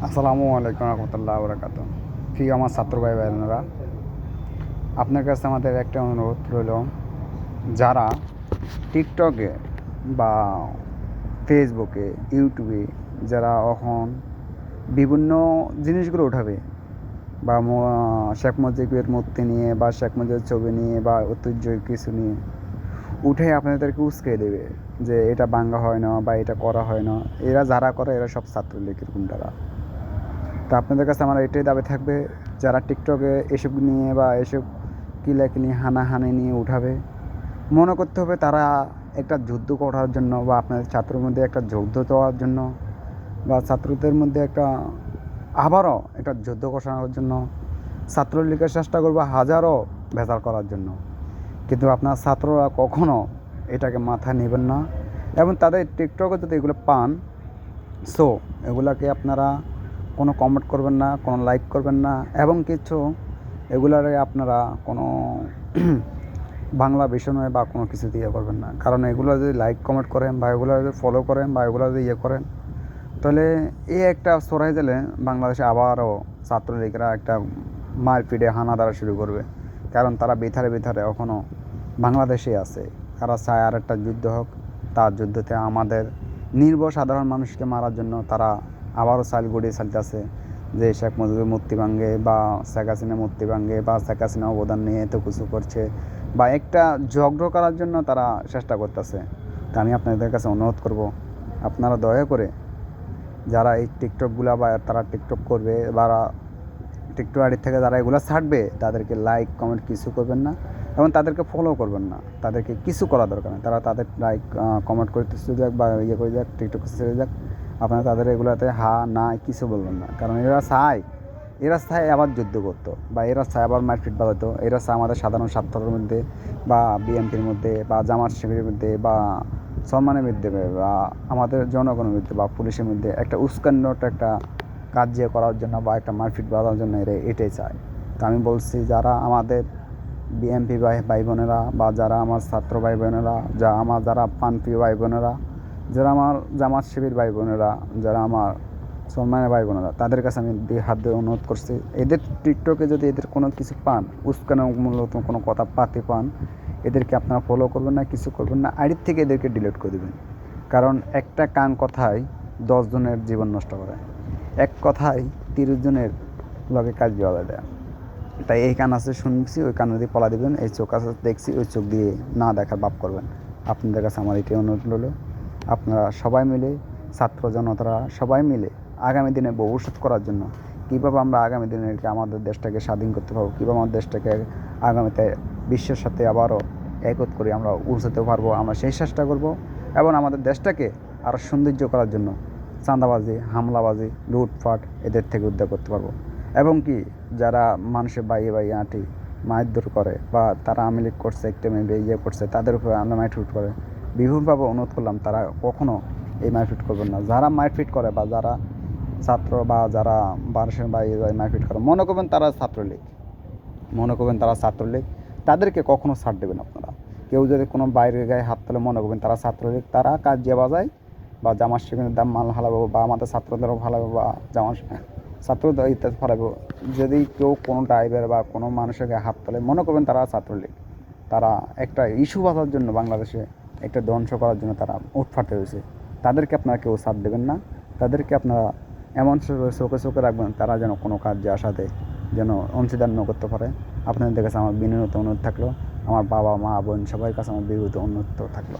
আসসালামু আলাইকুম রহমতুল্লাহ বরকাত। প্রিয় আমার ছাত্র ভাই বোনেরা, আপনার কাছে আমাদের একটা অনুরোধ রইল, যারা টিকটকে বা ফেসবুকে ইউটিউবে যারা এখন বিভিন্ন জিনিসগুলো উঠাবে বা শেখ মুজিবের মূর্তি নিয়ে বা শেখ মুজিবের ছবি নিয়ে বা ঐতিহ্য কিছু নিয়ে উঠে আপনাদেরকে উস্কে দেবে যে এটা বাঙ্গা হয় না বা এটা করা হয় না, এরা যারা করে এরা সব ছাত্রলীগের গুন্ডারা। তো আপনাদের কাছে আমার এটাই দাবি থাকবে, যারা টিকটকে এসব নিয়ে বা এসব কিলাকিলি হানাহানি নিয়ে উঠাবে, মনে করতে হবে তারা একটা যুদ্ধ করার জন্য বা আপনাদের ছাত্রের মধ্যে একটা যুদ্ধ দেওয়ার জন্য বা ছাত্রদের মধ্যে একটা আবারও একটা যুদ্ধ ঘোষণার জন্য ছাত্রলীগের চেষ্টা করবে হাজারো ভেজাল করার জন্য। কিন্তু আপনার ছাত্ররা কখনো এটাকে মাথায় নেবেন না, এবং তাদের টিকটকে যদি এগুলো পান, সো এগুলাকে আপনারা কোনো কমেন্ট করবেন না, কোনো লাইক করবেন না, এবং কিছু এগুলারে আপনারা কোনো বাংলা বিষয় বা কোনো কিছু দিয়ে করবেন না। কারণ এগুলো যদি লাইক কমেন্ট করেন বা এগুলো যদি ফলো করেন বা এগুলো যদি করেন, তাহলে এই একটা সরাই দিলে বাংলাদেশে আবারও ছাত্রলীগরা একটা মারপিটে হানা দ্বারা শুরু করবে। কারণ তারা ভিতরে ভিতরে এখনও বাংলাদেশে আছে, তারা চায় আর একটা যুদ্ধ হোক। তার যুদ্ধতে আমাদের নির্ভর সাধারণ মানুষকে মারার জন্য তারা আবারও চাল গড়িয়ে চালতেছে যে শেখ মুজিবের মূর্তি ভাঙ্গে বা শেখ হাসিনার মূর্তি ভাঙ্গে বা শেখ হাসিনা অবদান নিয়ে এত কিছু করছে বা একটা ঝগড়া করার জন্য তারা চেষ্টা করতেছে। তা আমি আপনাদের কাছে অনুরোধ করব, আপনারা দয়া করে যারা এই টিকটকগুলো বা তারা টিকটক করবে বা টিকটক আইডি থেকে যারা এগুলো ছাড়বে, তাদেরকে লাইক কমেন্ট কিছু করবেন না এবং তাদেরকে ফলো করবেন না। তাদেরকে কিছু করা দরকার নেই, তারা তাদের লাইক কমেন্ট করতে যাক বা করে যাক, টিকটক ছেড়ে যাক, আপনারা তাদের এগুলোতে হা না কিছু বলবেন না। কারণ এরা চায় আবার যুদ্ধ করতো বা এরা চায় আবার মারপিট বাজাতো। এরা চায় আমাদের সাধারণ ছাত্রের মধ্যে বা বিএনপির মধ্যে বা জামাত শিবিরের মধ্যে বা সম্মানের মধ্যে বা আমাদের জনগণের মধ্যে বা পুলিশের মধ্যে একটা উস্কান্নটা একটা কাজ করার জন্য বা একটা মারপিট বাঁধার জন্য এরা এটাই চায়। তো আমি বলছি, যারা আমাদের বিএনপি ভাই বোনেরা বা যারা আমার ছাত্র ভাই বোনেরা, যারা পানপ্রিয় ভাই বোনেরা, যারা আমার জামাত শিবির ভাই বোনেরা, যারা আমার সম্মানের ভাই বোনেরা, তাদের কাছে আমি হাত দিয়ে অনুরোধ করছি, এদের টিকটকে যদি এদের কোনো কিছু পান, উস্কানিমূলক কোনো কথা পাতে পান, এদেরকে আপনারা ফলো করবেন না, কিছু করবেন না, আইডির থেকে এদেরকে ডিলিট করে দেবেন। কারণ একটা কান কথায় 10 জনের জীবন নষ্ট করে, এক কথায় 30 জনের লগে কাজ বিবাদ দেয়। তাই এই কান আছে শুনছি, ওই কান দিয়ে পলা দিবেন, এই চোখ আছে দেখছি, ওই চোখ দিয়ে না দেখার ভাব করবেন। আপনাদের কাছে আমার এটাই অনুরোধ হলো, আপনারা সবাই মিলে, ছাত্র জনতারা সবাই মিলে আগামী দিনে ভবিষ্যৎ করার জন্য কীভাবে আমরা আগামী দিনে আমাদের দেশটাকে স্বাধীন করতে পারবো, কীভাবে আমাদের দেশটাকে আগামীতে বিশ্বের সাথে আবারও একত করে আমরা উঠতে পারবো, আমরা সেই চেষ্টা করব। এবং আমাদের দেশটাকে আরও সৌন্দর্য করার জন্য চাঁদাবাজি, হামলাবাজি, লুটপাট এদের থেকে উদ্ধার করতে পারবো। এবং কি যারা মানুষের বাইয়ে বাইয়ে আঁটি মারধর করে বা তারা আওয়ামী লীগ করছে, একটা মেয়ে করছে, তাদের উপরে আমরা মারপিট করে বিভিন্নভাবে অনুরোধ করলাম, তারা কখনো এই মারপিট করবেন না। যারা মারপিট করে বা যারা ছাত্র বা যারা মানুষের বাইরে যায় মারপিট করে, মনে করবেন তারা ছাত্রলীগ, তাদেরকে কখনো ছাড় দেবেন আপনারা। কেউ যদি কোনো বাইরের গায়ে হাত তোলে, মনে করবেন তারা ছাত্রলীগ, তারা কাজ যে বাজায় বা জামাত শিবিরের দাম মাল হালাবো বা আমাদের ছাত্রদেরও ভালাবো বা জামাত ছাত্রদের ইত্যাদি ফলাবো। যদি কেউ কোনো ড্রাইভার বা কোনো মানুষের গায়ে হাত তোলে, মনে করবেন তারা ছাত্রলীগ। তারা একটা ইস্যু বাঁধার জন্য, বাংলাদেশে একটা ধ্বংস করার জন্য তারা উঠফাটে হয়েছে। তাদেরকে আপনারা কেউ ছাড় দেবেন না। তাদেরকে আপনারা এমন চোখে চোখে রাখবেন, তারা যেন কোনো কাজে আসাতে যেন অংশীদার না করতে পারে। আপনাদের কাছে আমার বিনীত অনুরোধ থাকলো, আমার বাবা মা বোন সবার কাছে আমার বিনীত অনুরোধ থাকলো।